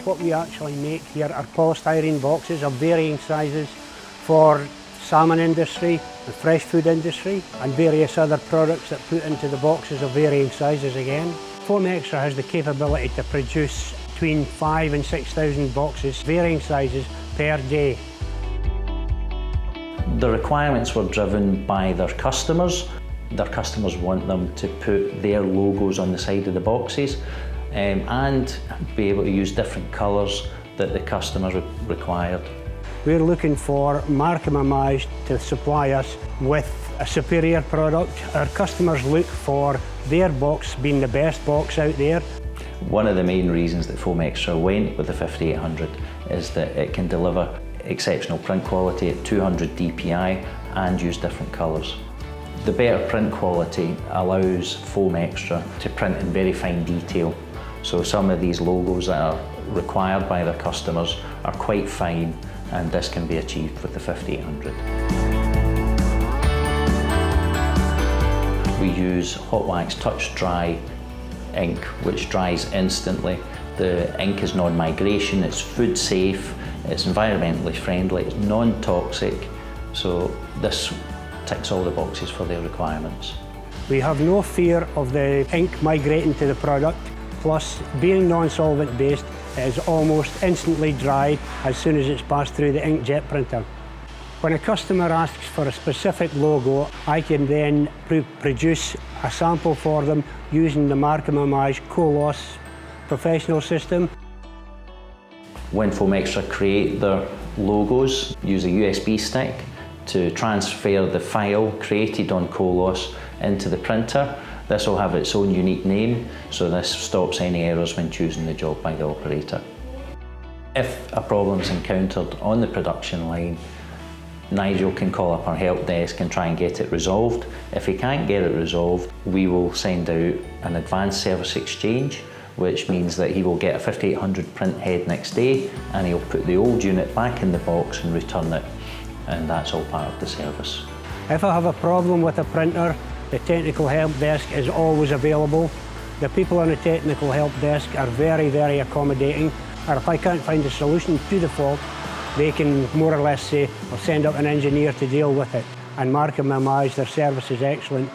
What we actually make here are polystyrene boxes of varying sizes for salmon industry, the fresh food industry, and various other products that put into the boxes of varying sizes again. Foam Extra has the capability to produce between 5,000 and 6,000 boxes, varying sizes, per day. The requirements were driven by their customers. Their customers want them to put their logos on the side of the boxes and be able to use different colours that the customers required. We're looking for Markem-Imaje to supply us with a superior product. Our customers look for their box being the best box out there. One of the main reasons that Foam Extra went with the 5800 is that it can deliver exceptional print quality at 200 dpi and use different colours. The better print quality allows Foam Extra to print in very fine detail. So some of these logos that are required by their customers are quite fine, and this can be achieved with the 5800. We use hot wax touch dry ink, which dries instantly. The ink is non-migration, it's food safe, it's environmentally friendly, it's non-toxic, so this ticks all the boxes for their requirements. We have no fear of the ink migrating to the product, plus being non-solvent based, it is almost instantly dry as soon as it's passed through the inkjet printer. When a customer asks for a specific logo, I can then produce a sample for them using the Markem-Imaje Colos professional system. When Foam Extra create their logos, use a USB stick to transfer the file created on Colos into the printer. This will have its own unique name, so this stops any errors when choosing the job by the operator. If a problem is encountered on the production line, Nigel can call up our help desk and try and get it resolved. If he can't get it resolved, we will send out an advanced service exchange, which means that he will get a 5800 print head next day, and he'll put the old unit back in the box and return it, and that's all part of the service. If I have a problem with a printer, the technical help desk is always available. The people on the technical help desk are very, very accommodating, or if I can't find a solution to the fault, they can more or less say, I'll send up an engineer to deal with it. And Markem-Imaje, their service is excellent.